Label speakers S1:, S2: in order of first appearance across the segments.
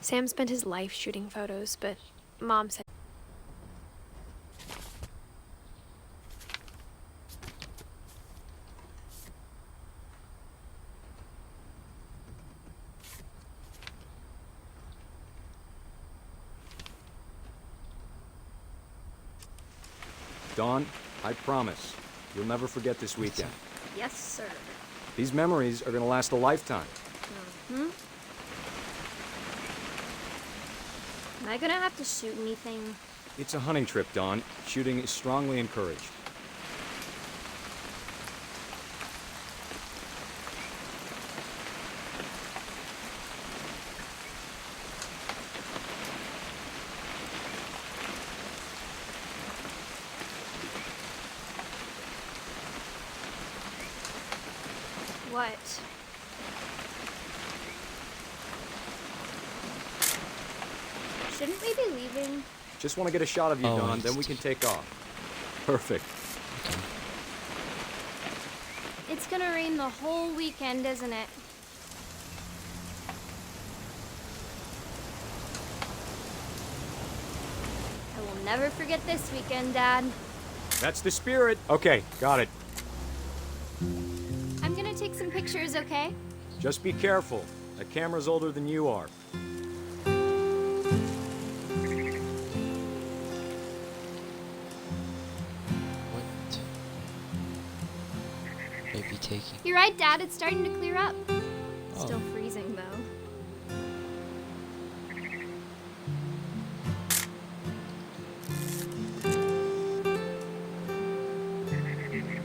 S1: Sam spent his life shooting photos, but Mom said...
S2: Dawn, I promise, you'll never forget this weekend.
S3: Yes, sir.
S2: These memories are gonna last a lifetime.
S3: Am I gonna have to shoot anything?
S2: It's a hunting trip, Dawn. Shooting is strongly encouraged.
S3: What? Shouldn't we be leaving?
S2: Just want to get a shot of you, Dawn, then we can take off. Perfect.
S3: It's gonna rain the whole weekend, isn't it? I will never forget this weekend, Dad.
S2: That's the spirit. Okay, got it.
S3: I'm gonna take some pictures, okay?
S2: Just be careful. That camera's older than you are.
S4: What may be taking?
S3: You're right, Dad. It's starting to clear up.
S4: Oh.
S3: Still freezing, though.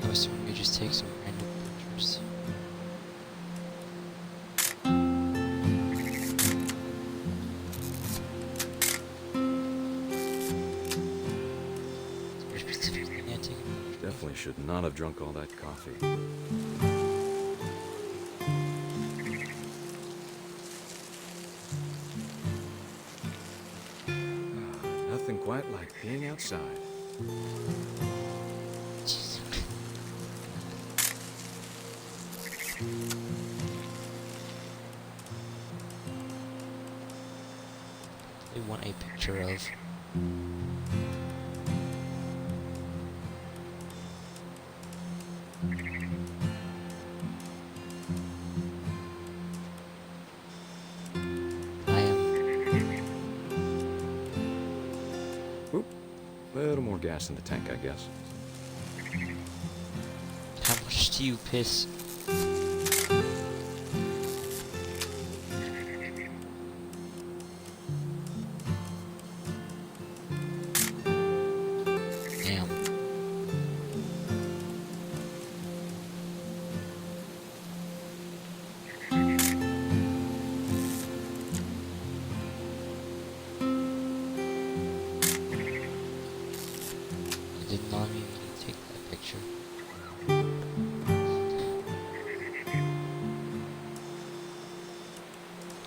S4: I was assuming we just take some random pictures. Is there a specific thing I take?
S2: Definitely should not have drunk all that coffee. Nothing quite like being outside.
S4: Jeez. They want a picture of. I am.
S2: Oop. A little more gas in the tank, I guess.
S4: How much do you piss? Damn. I did not mean to take that picture.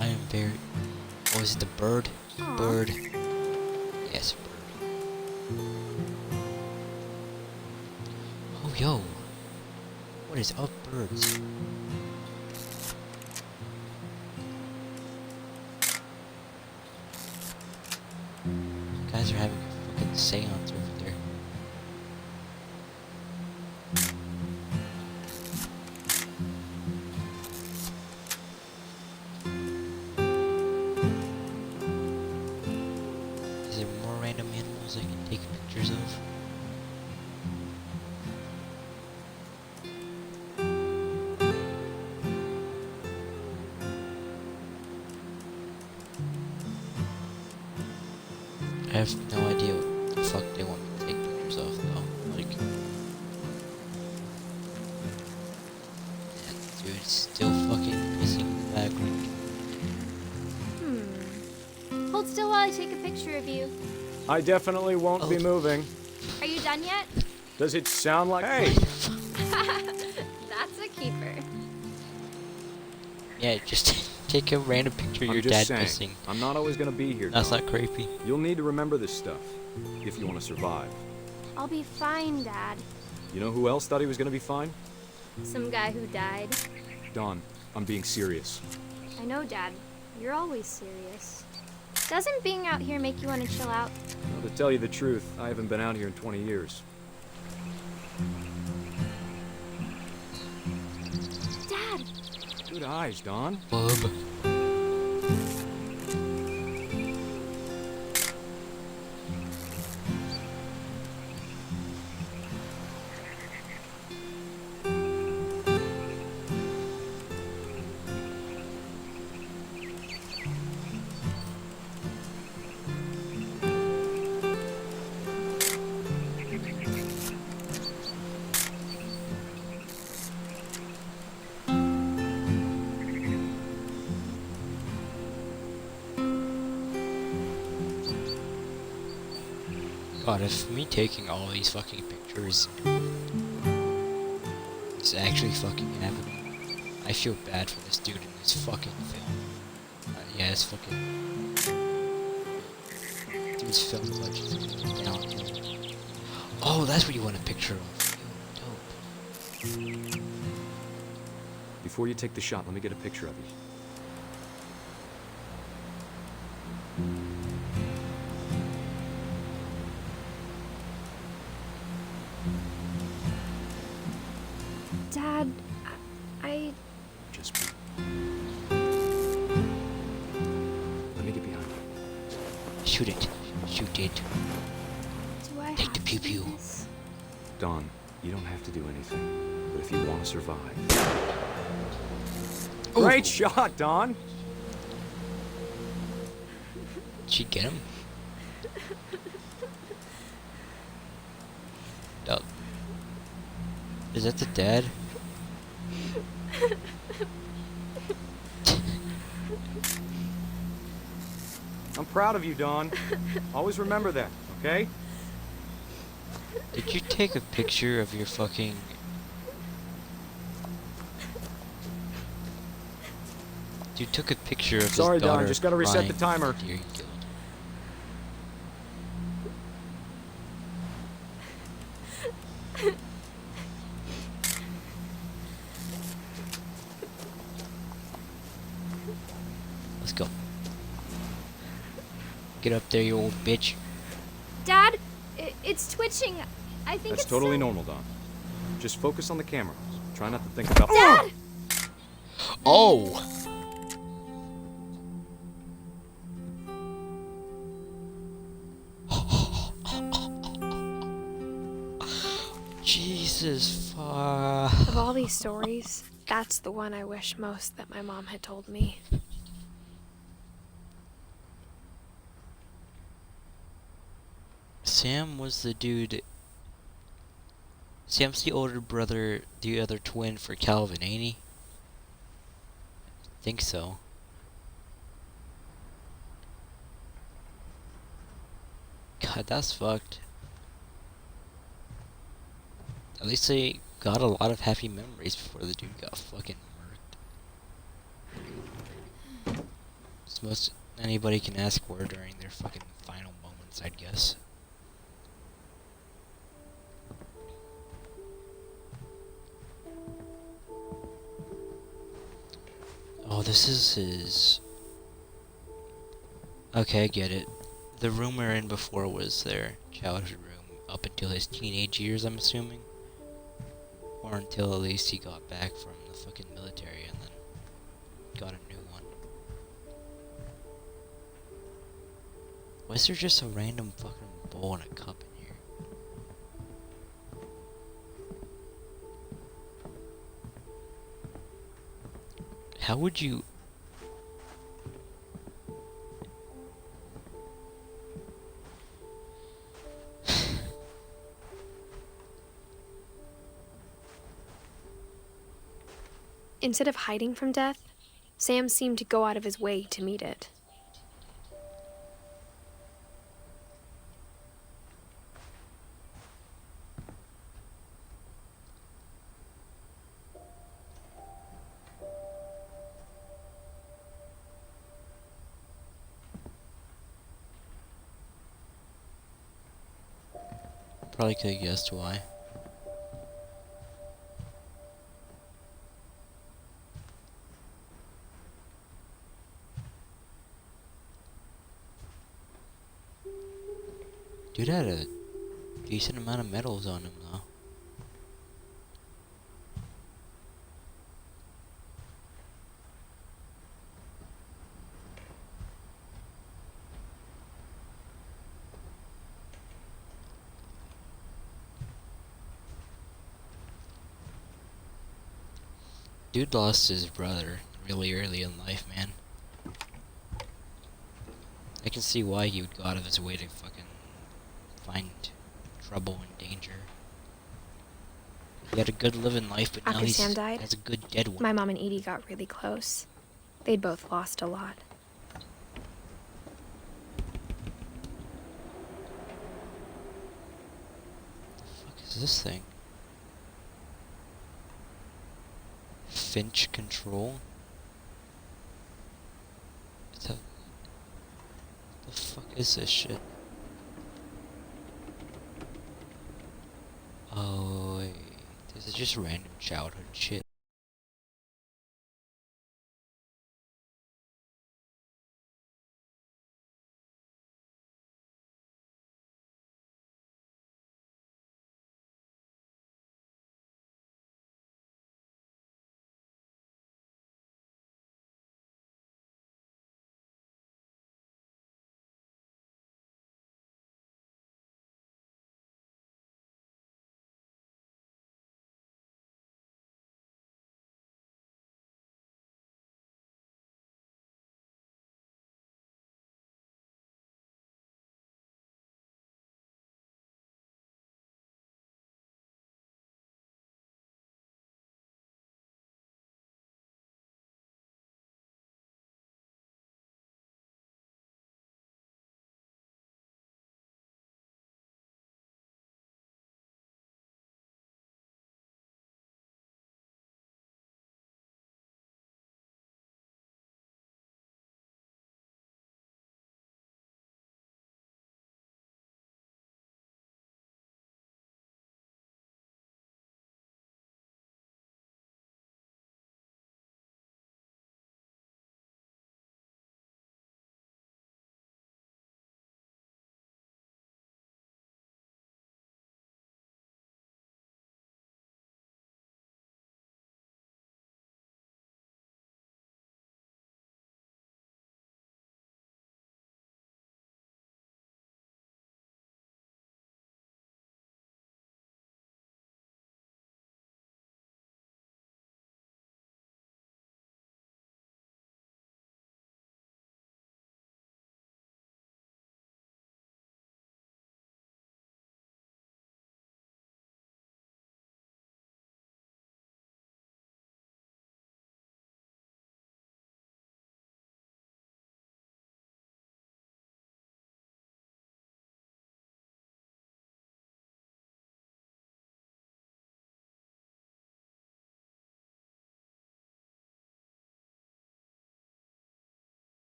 S4: I am very. Oh, is it the bird?
S3: Aw.
S4: Bird. Yes, bird. Oh, yo. What is up, birds? You guys are having a fucking seance over there. Is there more random animals I can take pictures of? I have no idea what the fuck they want me to take pictures of, though. Like, that dude's still fucking pissing in the background.
S3: Hold still while I take a picture of you.
S2: I definitely won't be
S4: Oh.
S2: moving.
S3: Are you done yet?
S2: Does it sound like... Hey!
S3: That's a keeper.
S4: Yeah, just take a random picture of
S2: I'm
S4: your
S2: just
S4: dad
S2: saying,
S4: pissing.
S2: I'm not always gonna be here,
S4: That's
S2: Dawn.
S4: not creepy.
S2: You'll need to remember this stuff, if you want to survive.
S3: I'll be fine, Dad.
S2: You know who else thought he was gonna be fine?
S3: Some guy who died.
S2: Dawn, I'm being serious.
S3: I know, Dad. You're always serious. Doesn't being out here make you want to chill out?
S2: Well, to tell you the truth, I haven't been out here in 20 years.
S3: Dad!
S2: Good eyes, Don.
S4: Bub. God, if me taking all these fucking pictures is actually fucking happening, I feel bad for this dude in this fucking film. Yeah, it's fucking... Dude's film budget is downhill. Oh, that's what you want a picture of. Yo, dope.
S2: Before you take the shot, let me get a picture of you.
S1: Dad, I...
S2: Just be. Let me get behind you.
S4: Shoot it. Shoot it.
S1: Do I
S4: Take
S1: have
S4: the
S1: to
S4: pew
S1: do
S4: pew.
S1: this?
S2: Don, you don't have to do anything. But if you want to survive...
S4: Ooh.
S2: Great shot, Don!
S4: Did she get him? Oh. Is that the dad?
S2: I'm proud of you, Don. Always remember that, okay?
S4: Did you take a picture of your fucking... You took a picture of
S2: Sorry,
S4: his daughter
S2: Don, just gotta reset the
S4: crying
S2: timer.
S4: the deer you killed. Let's go. Get up there, you old bitch.
S3: Dad, it's twitching. I think
S2: That's
S3: it's
S2: totally
S3: so-
S2: normal, Don. Just focus on the camera. Try not to think about...
S3: Dad!
S4: Oh! Jesus fuck.
S1: Of all these stories, that's the one I wish most that my mom had told me.
S4: Sam was the dude. Sam's the older brother, the other twin for Calvin, ain't he? Think so. God, that's fucked. At least they got a lot of happy memories before the dude got fucking murked. It's most anybody can ask for during their fucking final moments, I'd guess. Oh, this is his... Okay, I get it. The room we were in before was their childhood room, up until his teenage years, I'm assuming. Or until at least he got back from the fucking military and then got a new one. Why is there just a random fucking bowl and a cup in here? How would you...
S1: Instead of hiding from death, Sam seemed to go out of his way to meet it.
S4: Probably could have guessed why. Dude had a decent amount of medals on him, though. Dude lost his brother really early in life, man. I can see why he would go out of his way to fucking find trouble and danger. He had a good living life, but now
S1: After
S4: he's
S1: Sam died,
S4: has a good dead one.
S1: my mom and Edie got really close. They'd both lost a lot.
S4: What the fuck is this thing? Finch control? What the fuck is this shit? Oh, wait. This is just random childhood shit.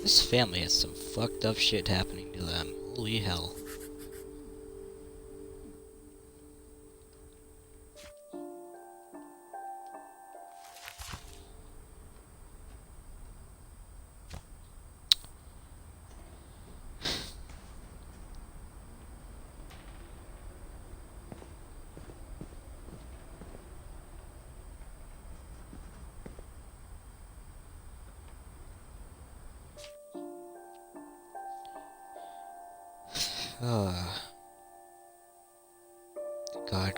S4: This family has some fucked up shit happening to them. Holy hell.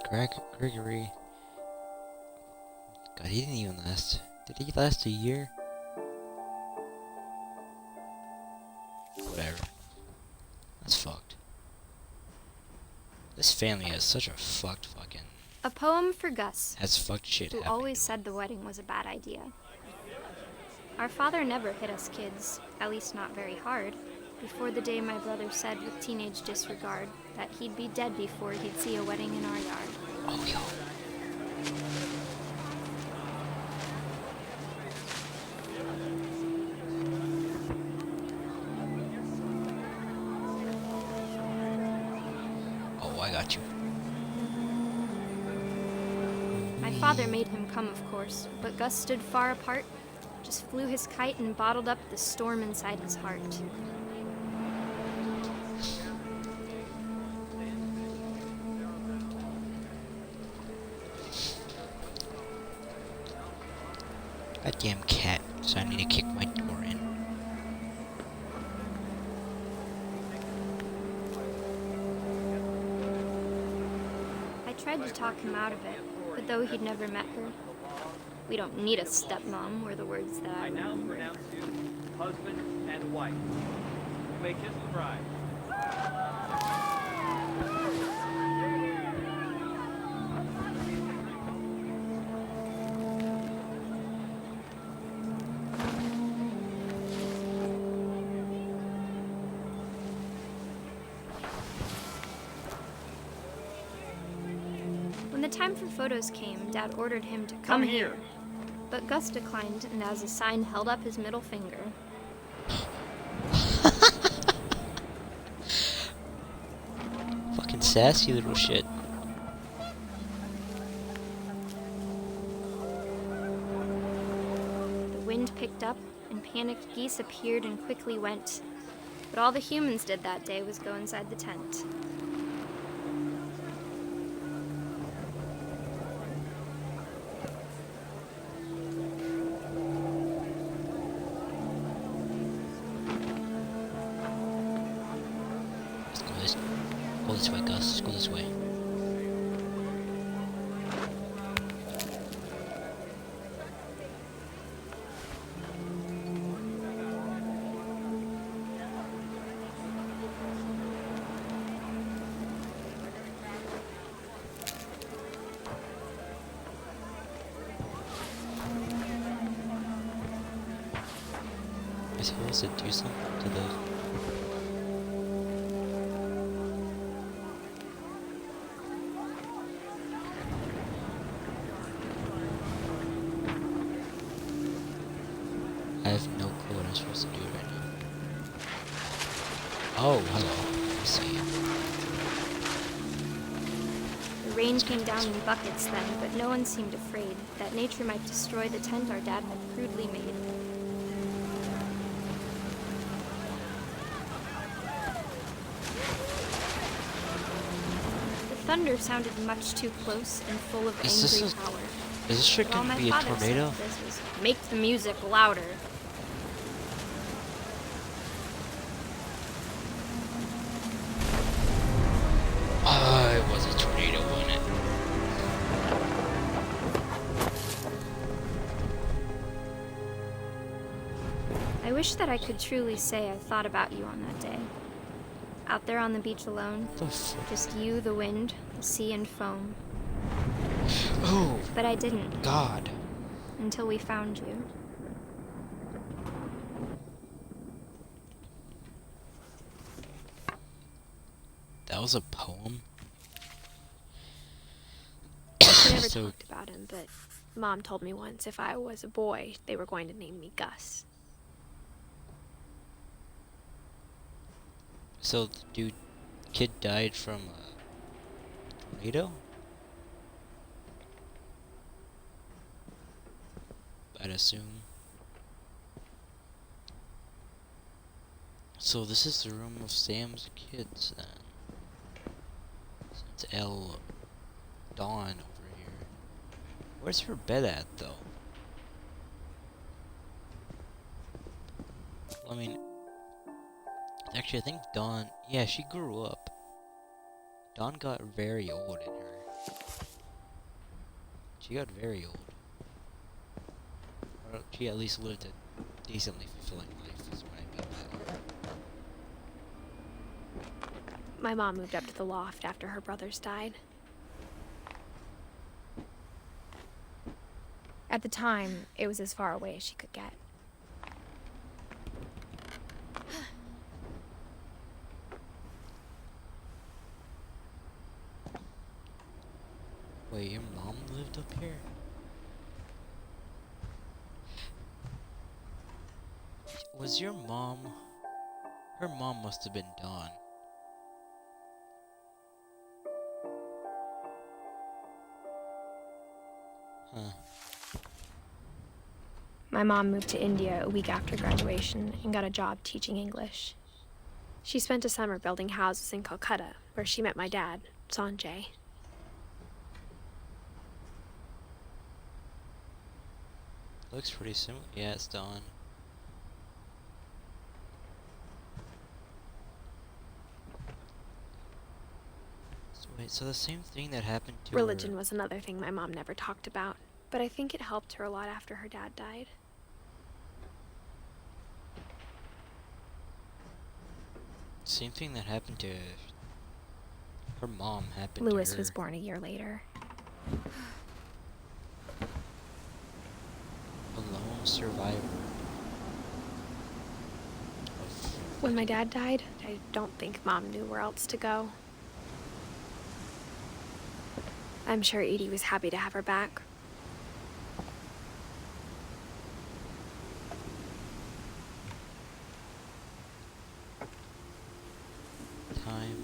S4: God, Gregory. God, he didn't even last. Did he last a year? Whatever. That's fucked. This family has such a fucked fucking...
S3: A poem for Gus,
S4: has fucked shit
S3: who
S4: happening
S3: always
S4: to
S3: said the wedding was a bad idea. Our father never hit us kids, at least not very hard, before the day my brother said with teenage disregard that he'd be dead before he'd see a wedding in our yard.
S4: Oh, yo. Oh, I got you.
S3: My father made him come, of course, but Gus stood far apart, just flew his kite and bottled up the storm inside his heart.
S4: Goddamn cat, so I need to kick my door in.
S3: I tried to talk him out of it, but though he'd never met her, we don't need a stepmom were the words that I
S5: now
S3: remember.
S5: pronounce you husband and wife. You may kiss the bride.
S3: When the time for photos came, Dad ordered him to come here. But Gus declined, and as a sign held up his middle finger.
S4: Fucking sassy little shit.
S3: The wind picked up, and panicked geese appeared and quickly went. But all the humans did that day was go inside the tent.
S4: Go this way, Gus. Let's go this way. Am I supposed to do something to the... I have no clue what I'm supposed to do right now. Oh, hello. I see.
S3: The rain came down in buckets then, but no one seemed afraid that nature might destroy the tent our dad had crudely made. The thunder sounded much too close and full of
S4: Is this
S3: angry power.
S4: Is this shit
S3: But all
S4: gonna
S3: my
S4: be a
S3: father
S4: tornado?
S3: said this was, make the music louder.
S4: Oh, it was a tornado, wasn't it?
S3: I wish that I could truly say I thought about you on that day. Out there on the beach alone,
S4: What the fuck?
S3: just you, the wind, the sea, and foam.
S4: Oh,
S3: But I didn't,
S4: God.
S3: until we found you.
S4: That was a poem?
S1: We never
S4: So-
S1: talked about him, but Mom told me once if I was a boy, they were going to name me Gus.
S4: So the kid died from a tornado? I'd assume. So this is the room of Sam's kids then. Since Dawn over here. Where's her bed at though? I mean, actually I think Dawn, yeah, she grew up. Dawn got very old in her. She got very old. Or she at least lived a decently fulfilling life is what I mean by that.
S1: My mom moved up to the loft after her brothers died. At the time, it was as far away as she could get.
S4: Wait, your mom lived up here? Was your mom... Her mom must have been Dawn. Huh.
S1: My mom moved to India a week after graduation and got a job teaching English. She spent a summer building houses in Calcutta, where she met my dad, Sanjay.
S4: Looks pretty similar. Yeah, it's Dawn. So wait, so the same thing that happened to
S1: Religion
S4: her...
S1: was another thing my mom never talked about, but I think it helped her a lot after her dad died.
S4: Same thing that happened to... Her mom happened
S1: Lewis
S4: to her.
S1: was born a year later.
S4: A lone survivor. Of...
S1: When my dad died, I don't think Mom knew where else to go. I'm sure Edie was happy to have her back.
S4: Time,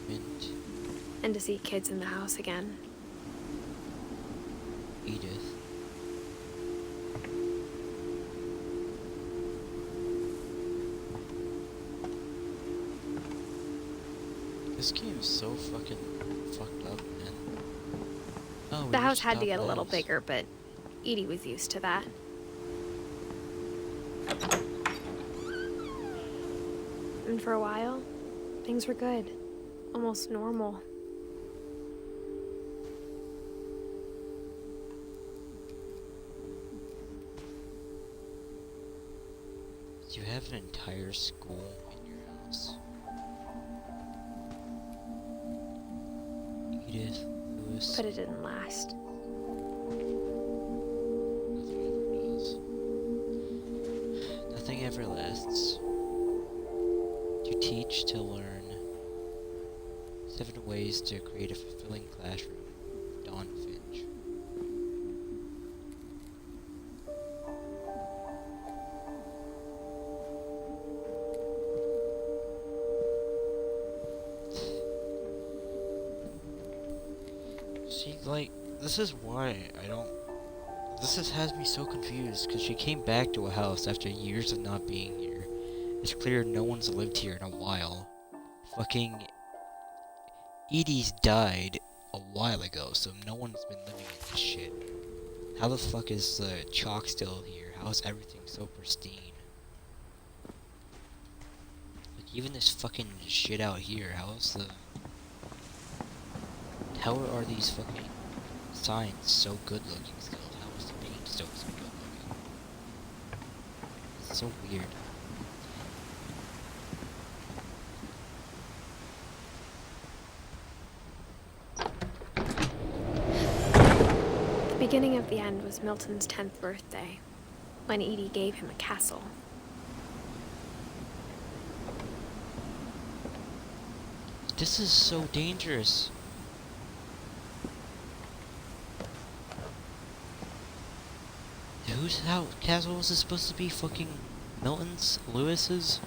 S4: mint,
S1: And to see kids in the house again.
S4: Edith. This game is so fucking fucked up, man. Oh, we
S1: The house
S4: reached
S1: had to get a little
S4: Outlands.
S1: bigger, but Edie was used to that. And for a while, things were good. Almost normal.
S4: You have an entire school in your house. Edith, Lewis.
S1: But it didn't last.
S4: Nothing ever lasts. To teach, to learn. 7 ways to create a fulfilling classroom. Dawn Finch. See, like, this is why I don't... has me so confused, because she came back to a house after years of not being here. It's clear no one's lived here in a while. Fucking... Edie's died a while ago, so no one's been living in this shit. How the fuck is the chalk still here? How is everything so pristine? Like, even this fucking shit out here, how is the... How are these fucking signs so good looking still? How is the paint still so good looking? It's so weird.
S1: The beginning of the end was Milton's 10th birthday, when Edie gave him a castle.
S4: This is so dangerous. Whose house castle was this supposed to be? Fucking Milton's? Lewis's?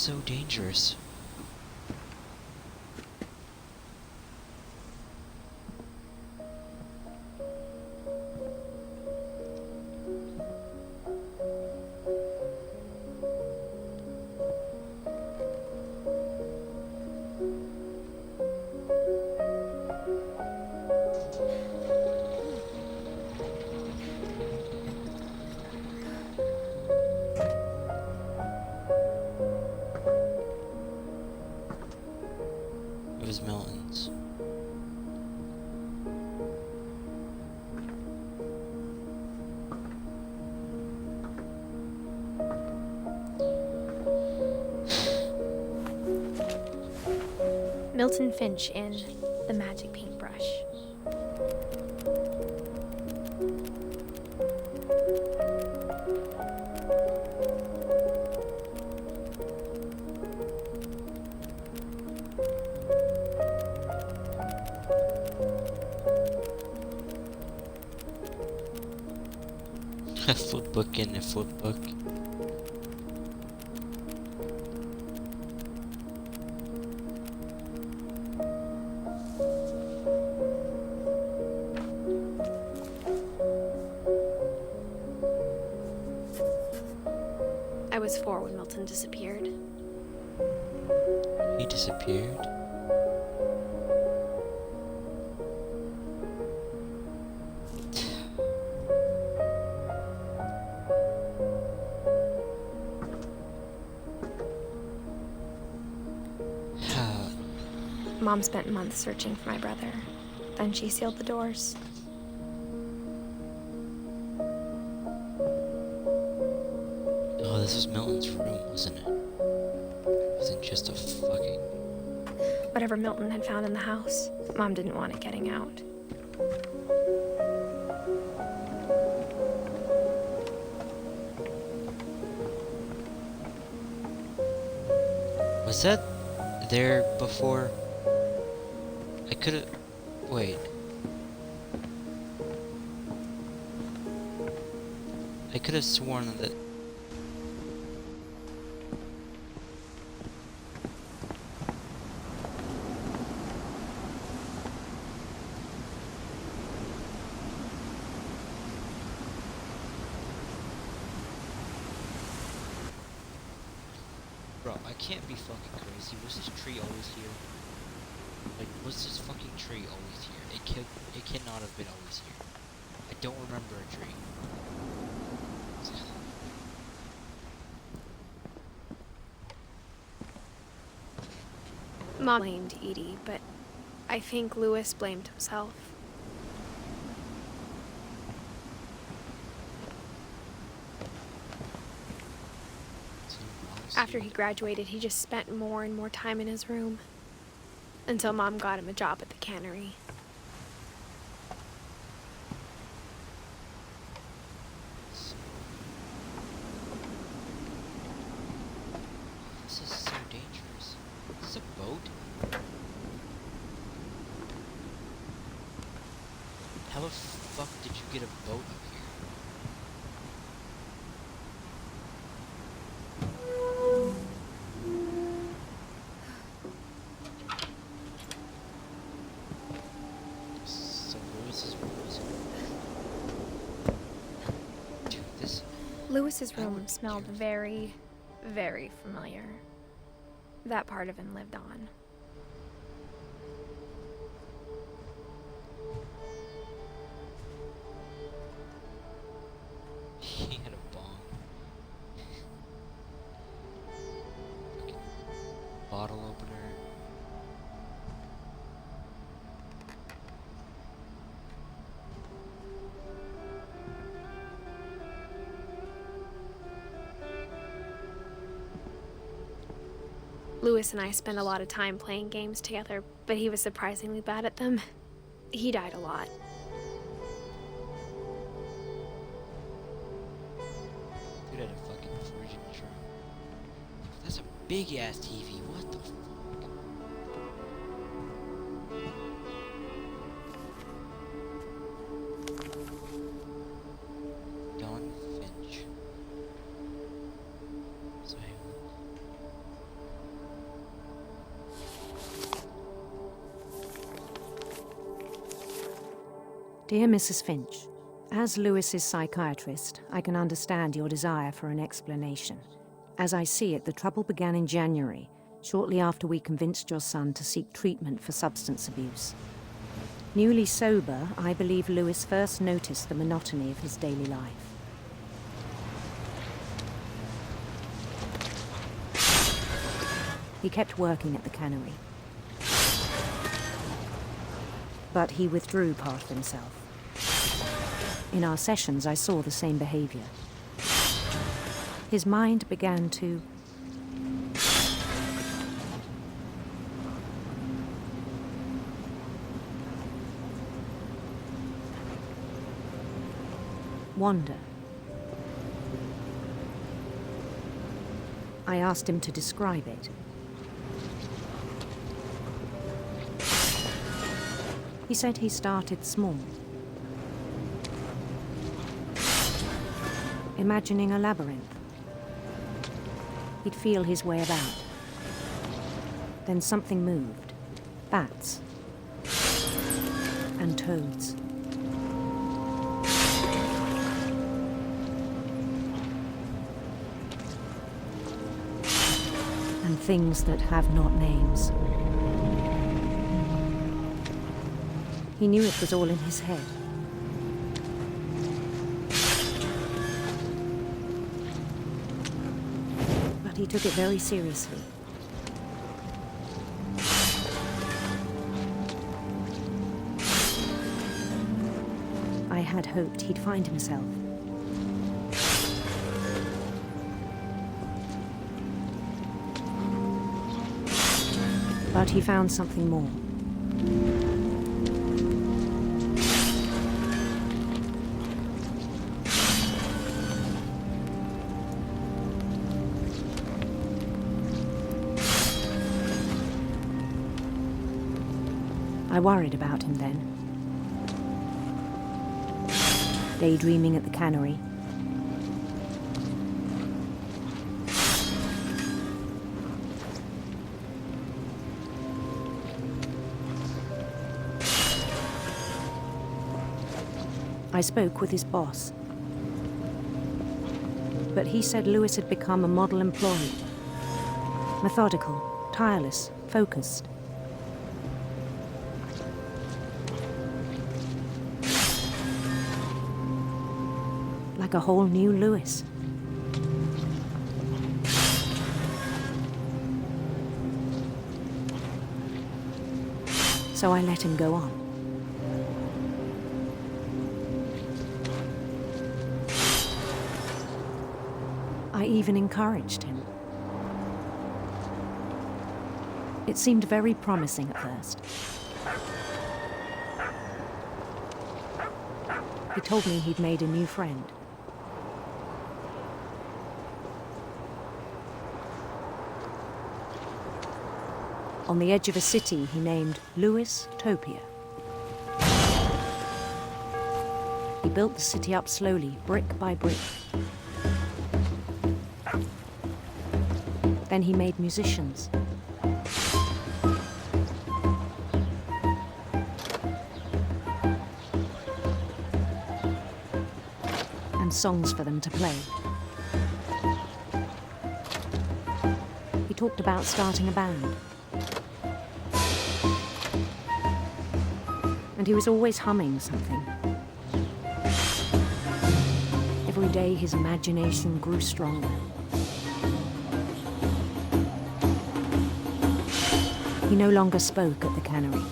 S4: so dangerous. It was Milton's.
S1: Milton Finch in The Magic Paintbrush.
S4: A flip book in a flip book.
S1: I was 4 when Milton disappeared.
S4: He disappeared.
S1: Mom spent months searching for my brother. Then she sealed the doors.
S4: Oh, this was Milton's room, wasn't it? It wasn't just a fucking...
S1: Whatever Milton had found in the house, Mom didn't want it getting out.
S4: Was that there before? I could've... Wait. I could've sworn that... Bro, I can't be fucking crazy. Was this tree always here? Like, was this fucking tree always here? It cannot have been always here. I don't remember a tree.
S1: Mom blamed Edie, but I think Lewis blamed himself. After he graduated, he just spent more and more time in his room. Until Mom got him a job at the cannery.
S4: This is so dangerous. Is this a boat? How the fuck did you get a boat up here? So Lewis's room was... Dude, this...
S1: Lewis's room smelled very, very familiar. That part of him lived on.
S4: He had a bomb. Fucking bottle opener.
S1: Lewis and I spent a lot of time playing games together, but he was surprisingly bad at them. He died a lot.
S4: Dude had a fucking fridge in his room. That's a big ass TV. What the fuck? Don Finch. So
S6: Dear Mrs. Finch, as Lewis's psychiatrist, I can understand your desire for an explanation. As I see it, the trouble began in January, shortly after we convinced your son to seek treatment for substance abuse. Newly sober, I believe Lewis first noticed the monotony of his daily life. He kept working at the cannery, but he withdrew part of himself. In our sessions, I saw the same behavior. His mind began to wander. I asked him to describe it. He said he started small, imagining a labyrinth. He'd feel his way about. Then something moved. Bats and toads. And things that have not names. He knew it was all in his head. But he took it very seriously. I had hoped he'd find himself. But he found something more. I worried about him then. Daydreaming at the cannery. I spoke with his boss. But he said Lewis had become a model employee. Methodical, tireless, focused. Like a whole new Lewis. So I let him go on. I even encouraged him. It seemed very promising at first. He told me he'd made a new friend. On the edge of a city he named Lewis Topia. He built the city up slowly, brick by brick. Then he made musicians. And songs for them to play. He talked about starting a band. And he was always humming something. Every day his imagination grew stronger. He no longer spoke at the cannery.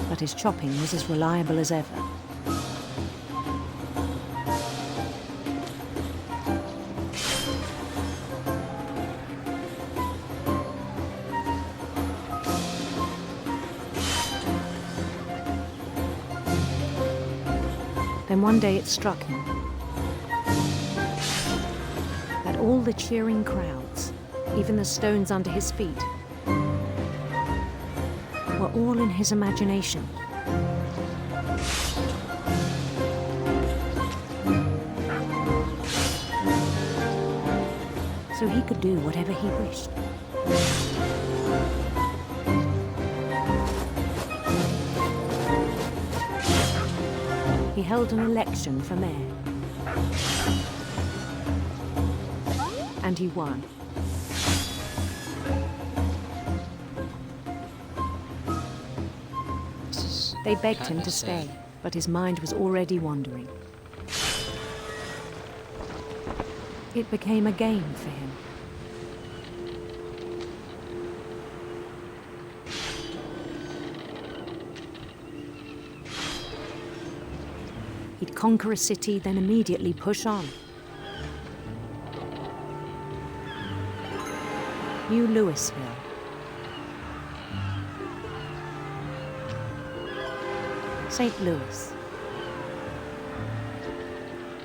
S6: But his chopping was as reliable as ever. Then one day it struck him that all the cheering crowds, even the stones under his feet, were all in his imagination. So he could do whatever he wished. He held an election for mayor. And he won. They begged him to stay, but his mind was already wandering. It became a game for him. He'd conquer a city, then immediately push on. New Louisville. St. Louis.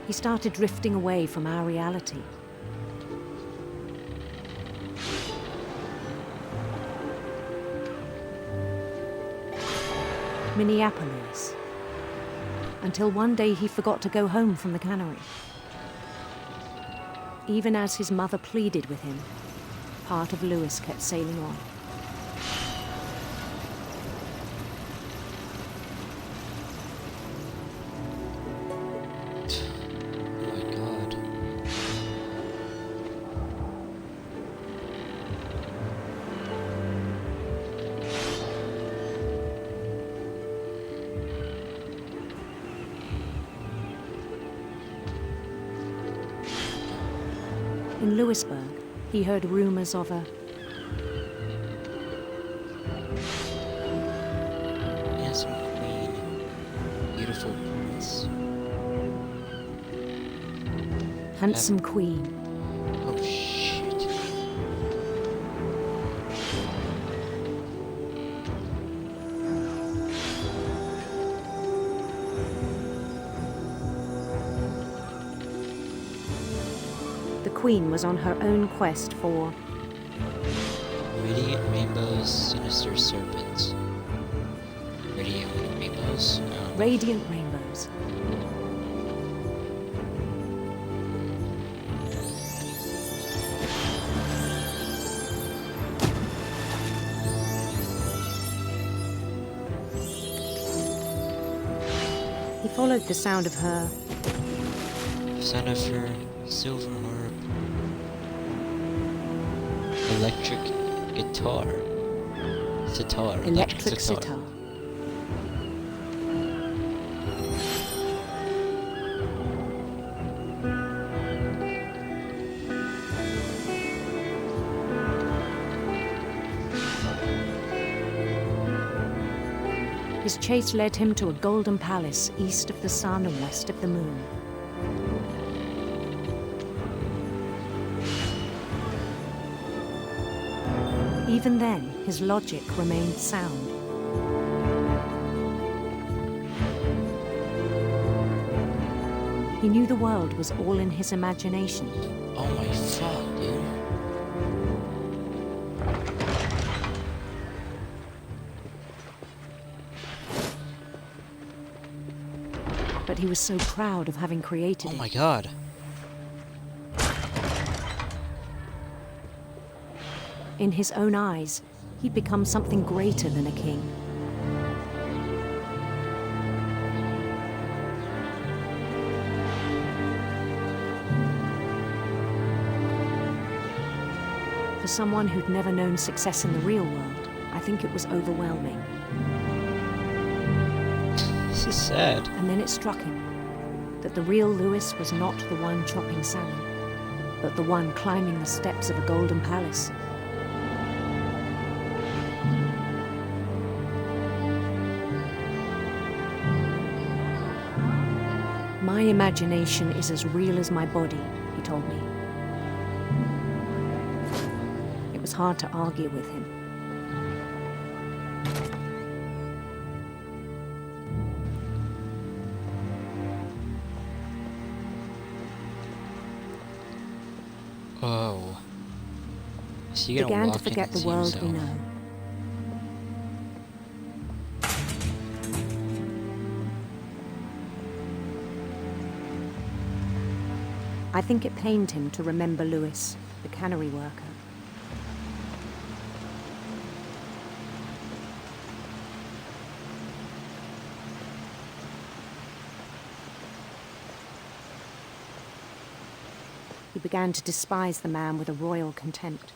S6: He started drifting away from our reality. Minneapolis. Until one day he forgot to go home from the cannery. Even as his mother pleaded with him, part of Louis kept sailing on. In Louisburg, he heard rumors of a
S4: handsome queen, beautiful prince.
S6: handsome queen.
S4: Oh shit.
S6: The queen was on her own quest for
S4: Radiant rainbows, sinister serpents. Radiant rainbows?
S6: radiant rainbows. He followed the sound of her
S4: Son of her silver harp. Electric guitar. Sitar.
S6: electric sitar. His chase led him to a golden palace east of the sun and west of the moon. Even then, his logic remained sound. He knew the world was all in his imagination.
S4: Oh my fuck, dude.
S6: But he was so proud of having created
S4: Oh
S6: it.
S4: my god.
S6: In his own eyes, he'd become something greater than a king. For someone who'd never known success in the real world, I think it was overwhelming.
S4: This is sad.
S6: And then it struck him that the real Louis was not the one chopping salmon, but the one climbing the steps of a golden palace. My imagination is as real as my body, he told me. It was hard to argue with him.
S4: Oh. Is he gonna
S6: Began to
S4: walk in
S6: forget
S4: and
S6: the
S4: see
S6: world we
S4: himself?
S6: know. I think it pained him to remember Louis, the cannery worker. He began to despise the man with a royal contempt.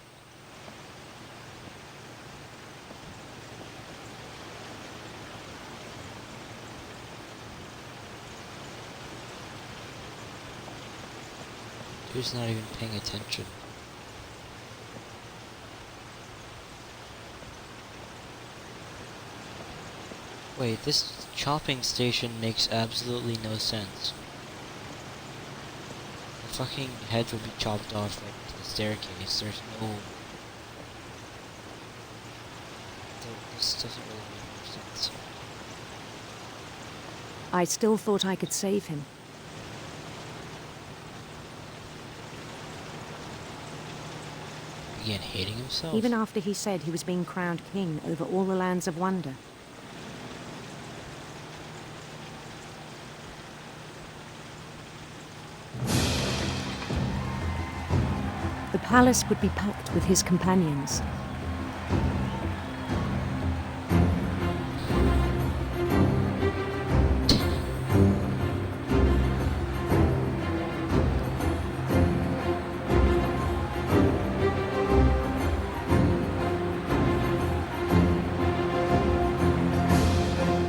S4: Who's not even paying attention? Wait, this chopping station makes absolutely no sense. The fucking head would be chopped off right to the staircase. There's no... This doesn't really make no sense.
S6: I still thought I could save him.
S4: Began hating himself?
S6: Even after he said he was being crowned king over all the lands of wonder. The palace would be packed with his companions.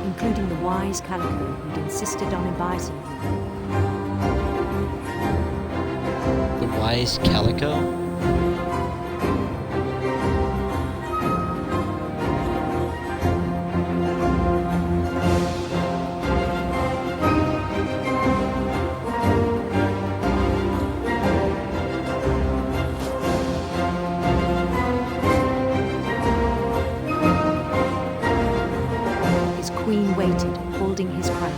S6: Including the wise Calico who'd insisted on inviting him.
S4: The wise Calico?
S6: His queen waited, holding his crown.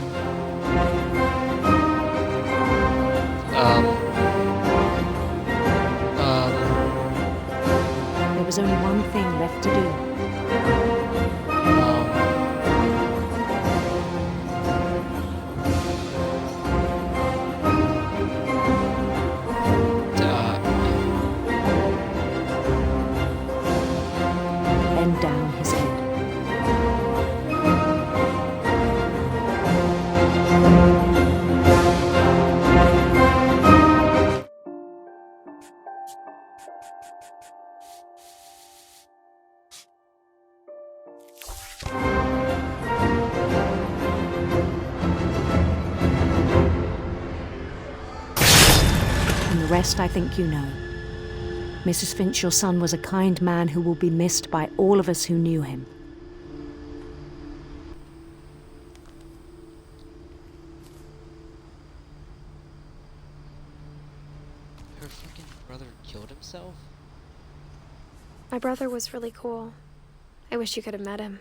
S6: There was only one thing left to do. Bend down his head. And the rest I think you know. Mrs. Finch, your son was a kind man who will be missed by all of us who knew him.
S4: Her fucking brother killed himself?
S1: My brother was really cool. I wish you could have met him.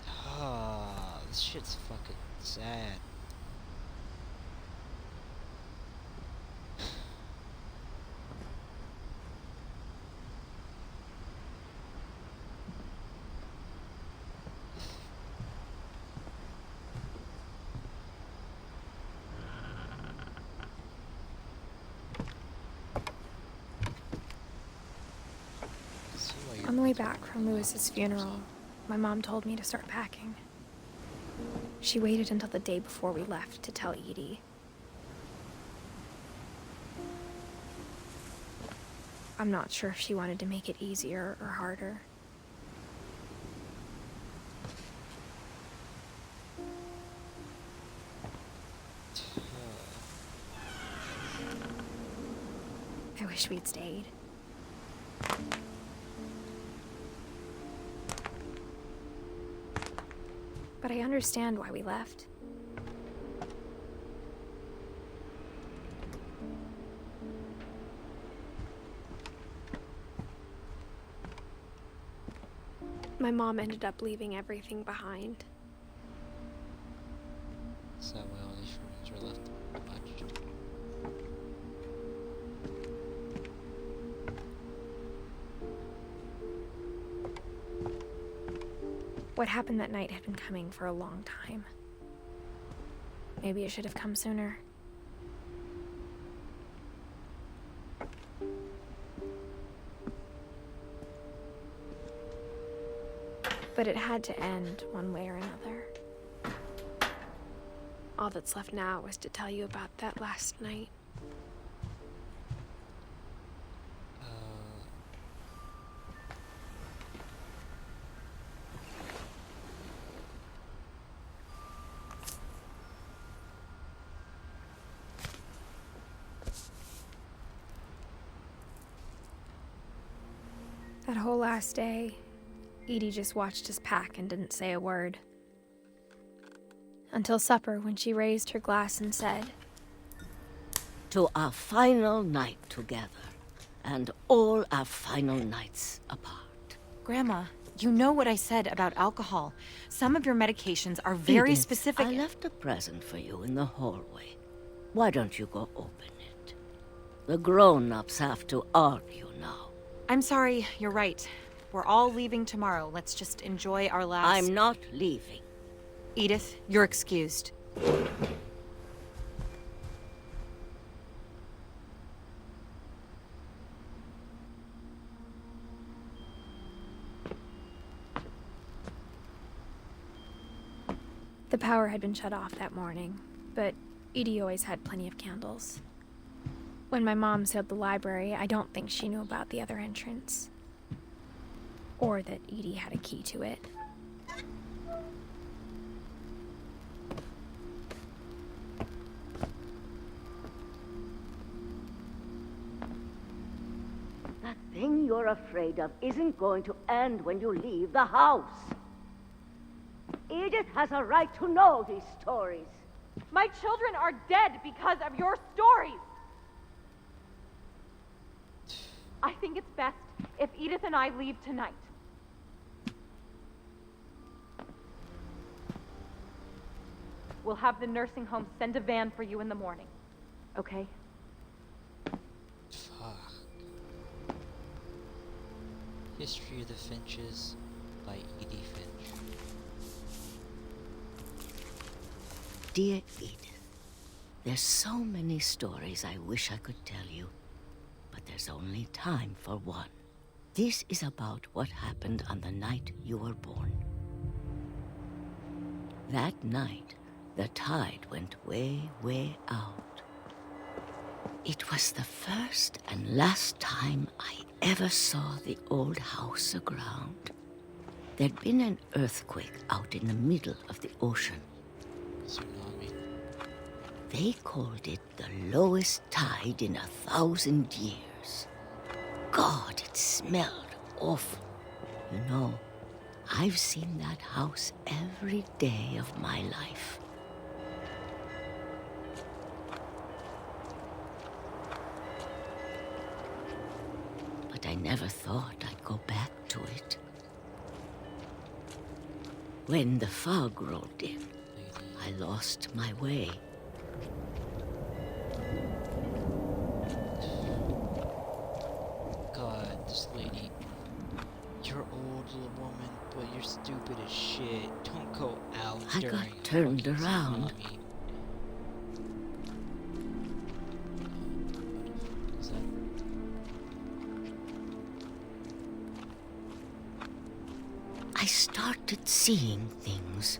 S4: Ah, this shit's fucking sad. See why you're
S1: On the way back from Lewis's funeral, my mom told me to start packing. She waited until the day before we left to tell Edie. I'm not sure if she wanted to make it easier or harder. I wish we'd stayed. But I understand why we left. My mom ended up leaving everything behind.
S4: Is that why all these rooms are left untouched?
S1: What happened that night had been coming for a long time. Maybe it should have come sooner. But it had to end one way or another. All that's left now was to tell you about that last night. That whole last day, Edie just watched us pack and didn't say a word. Until supper, when she raised her glass and said,
S7: "To our final night together, and all our final nights apart."
S8: Grandma, you know what I said about alcohol. Some of your medications are very
S7: Edith,
S8: specific.
S7: I left a present for you in the hallway. Why don't you go open it? The grown-ups have to argue now.
S8: I'm sorry, you're right. We're all leaving tomorrow. Let's just enjoy our last...
S7: I'm not leaving.
S8: Edith, you're excused.
S1: The power had been shut off that morning, but Edie always had plenty of candles. When my mom sealed the library, I don't think she knew about the other entrance. Or that Edie had a key to it.
S7: That thing you're afraid of isn't going to end when you leave the house. Edith has a right to know these stories.
S9: My children are dead because of your stories. I think it's best if Edith and I leave tonight. We'll have the nursing home send a van for you in the morning, okay?
S4: Fuck. History of the Finches by Edith Finch.
S7: Dear Edith, there's so many stories I wish I could tell you, but there's only time for one. This is about what happened on the night you were born. That night, the tide went way, way out. It was the first and last time I ever saw the old house aground. There'd been an earthquake out in the middle of the ocean.
S4: Tsunami.
S7: They called it the lowest tide in 1,000 years. God, it smelled awful. You know, I've seen that house every day of my life. But I never thought I'd go back to it. When the fog rolled in, I lost my way.
S4: God, this lady. You're old, little woman, but you're stupid as shit. Don't go out
S7: I
S4: during
S7: got
S4: a
S7: turned
S4: fucking
S7: around.
S4: tsunami. What is that?
S7: I started seeing things.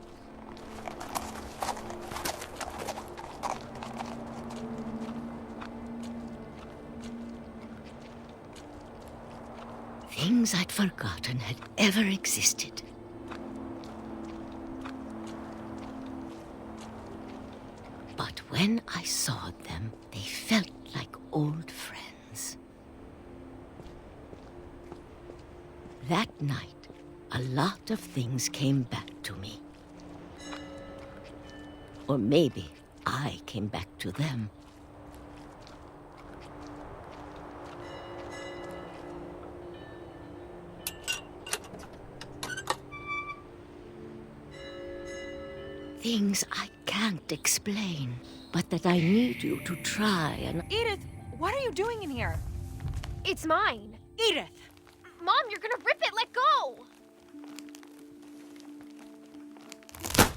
S7: Things I'd forgotten had ever existed. But when I saw them, they felt like old friends. That night, a lot of things came back to me. Or maybe I came back to them. Things I can't explain, but that I need you to try and...
S8: Edith, what are you doing in here?
S1: It's mine!
S8: Edith!
S1: Mom, you're gonna rip it! Let go!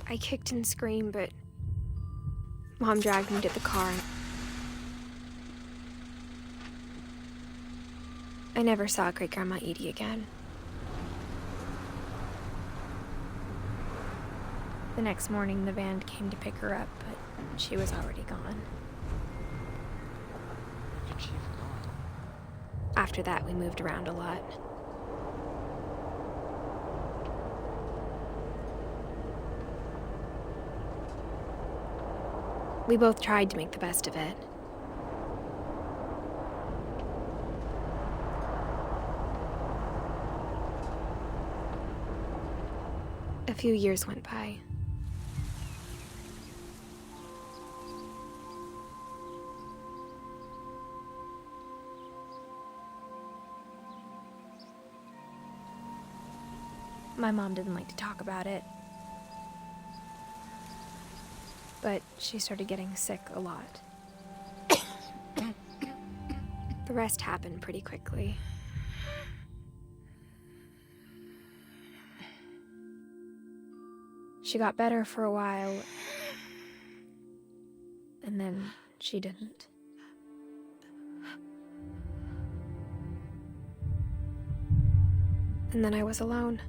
S1: I kicked and screamed, but Mom dragged me to the car. I never saw Great-Grandma Edie again. The next morning, the van came to pick her up, but she was already gone.
S4: Where could she have gone?
S1: After that, we moved around a lot. We both tried to make the best of it. A few years went by. My mom didn't like to talk about it. But she started getting sick a lot. The rest happened pretty quickly. She got better for a while, and then she didn't. And then I was alone.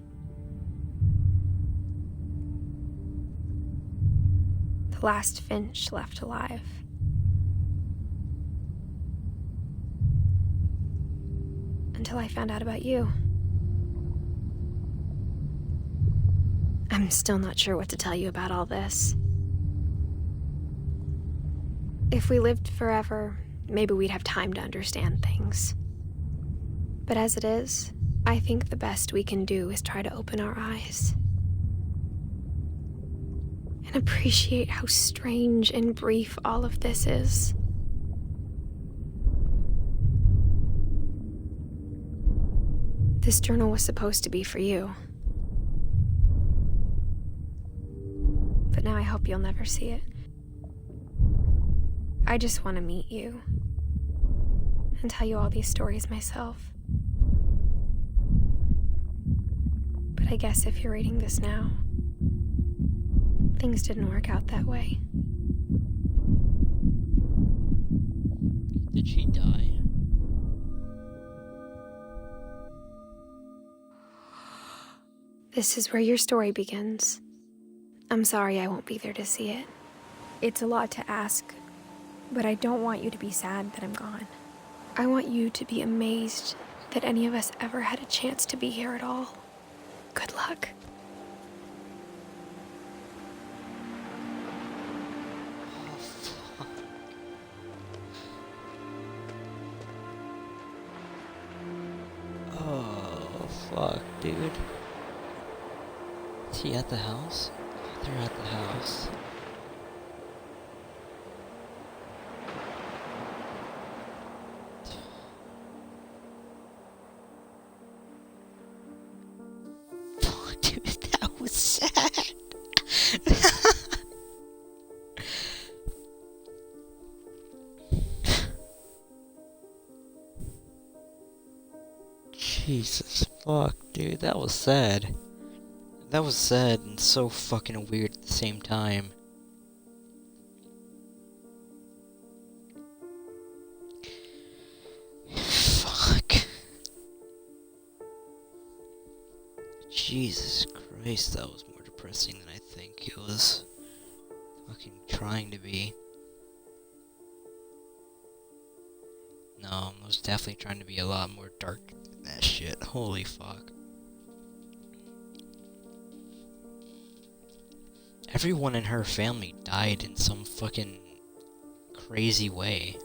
S1: The last Finch left alive. Until I found out about you. I'm still not sure what to tell you about all this. If we lived forever, maybe we'd have time to understand things. But as it is, I think the best we can do is try to open our eyes. And appreciate how strange and brief all of this is. This journal was supposed to be for you. But now I hope you'll never see it. I just want to meet you and tell you all these stories myself. But I guess if you're reading this now, things didn't work out that way.
S4: Did she die?
S1: This is where your story begins. I'm sorry I won't be there to see it. It's a lot to ask, but I don't want you to be sad that I'm gone. I want you to be amazed that any of us ever had a chance to be here at all. Good luck.
S4: Oh, fuck, dude. Is he at the house? They're at the house. Fuck, dude, that was sad. Jesus fuck, dude, that was sad. That was sad and so fucking weird at the same time. Fuck. Jesus Christ, that was more depressing than I think it was fucking trying to be. No, I was definitely trying to be a lot more dark than that shit. Holy fuck. Everyone in her family died in some fucking crazy way.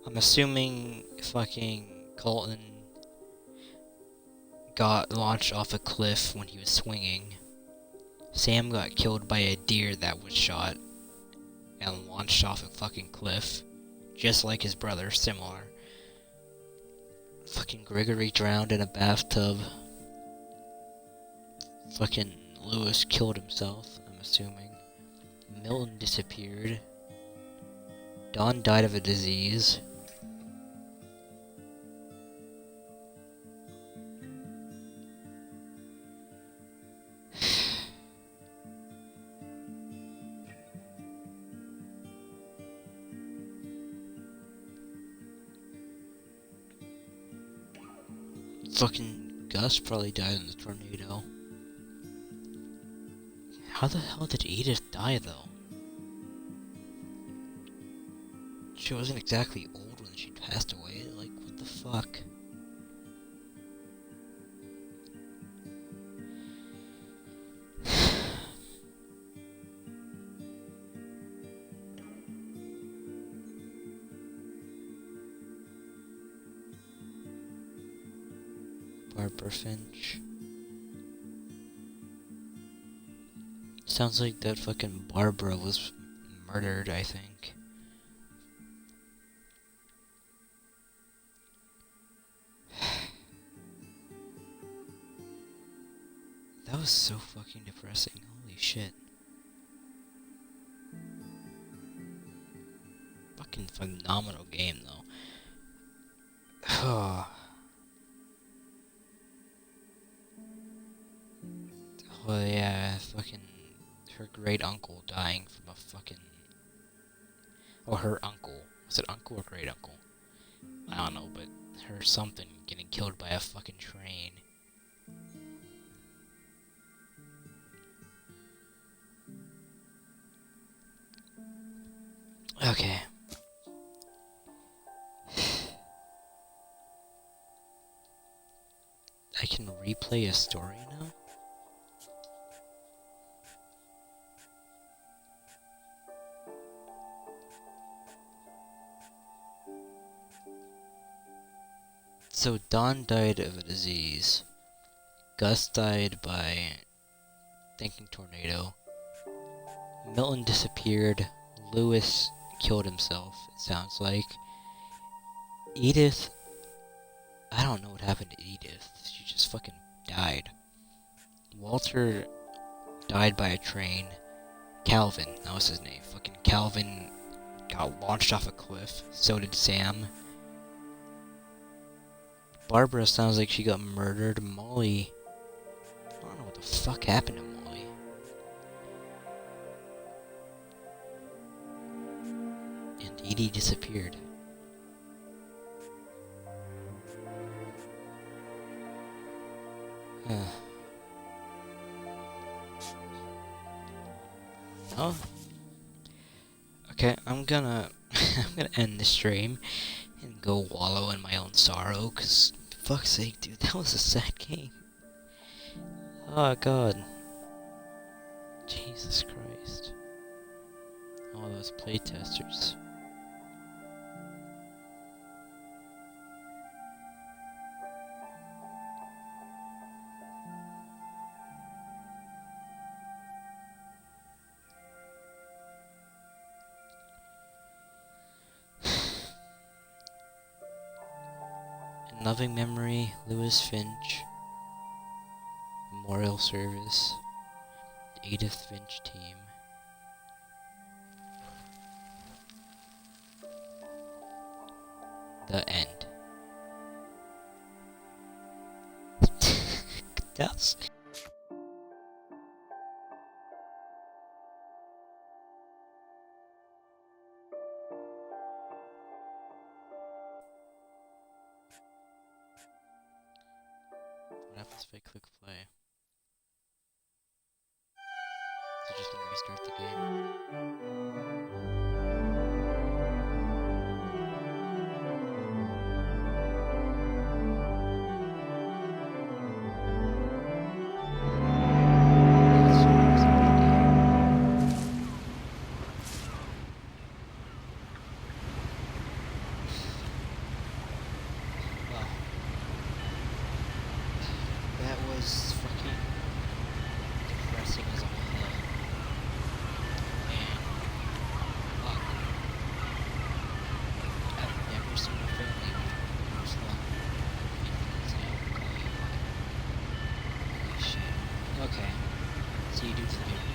S4: I'm assuming fucking Colton got launched off a cliff when he was swinging. Sam got killed by a deer that was shot and launched off a fucking cliff. Just like his brother, similar. Fucking Gregory drowned in a bathtub. Fucking Lewis killed himself, I'm assuming. Milton disappeared. Dawn died of a disease. Fucking Gus probably died in the tornado. How the hell did Edith die, though? She wasn't exactly old when she passed away. Like, what the fuck? Barbara Finch. Sounds like that fucking Barbara was murdered, I think. That was so fucking depressing. Holy shit. Fucking phenomenal game, though. Oh yeah, fucking her great uncle dying from a fucking... Oh, her uncle. Was it uncle or great uncle? I don't know, but her something getting killed by a fucking train. Okay. I can replay a story now? So Don died of a disease. Gus died by thinking tornado. Milton disappeared. Lewis killed himself, it sounds like. Edith... I don't know what happened to Edith. She just fucking died. Walter died by a train. Calvin, that was his name. Fucking Calvin got launched off a cliff. So did Sam. Barbara sounds like she got murdered. Molly... I don't know what the fuck happened to Molly. And Edie disappeared. Oh. Okay, I'm gonna end the stream and go wallow in my own sorrow, cause fuck's sake, dude, that was a sad game. Oh god. Jesus Christ. All those playtesters. In loving memory, Lewis Finch. Memorial service. Edith Finch team. The end. That's... What happens if I click play? Is it just gonna restart the game? Wow. That was fucking depressing as all hell. And fuck. I've never seen a family with this long. Holy shit. Okay. See you dudes later.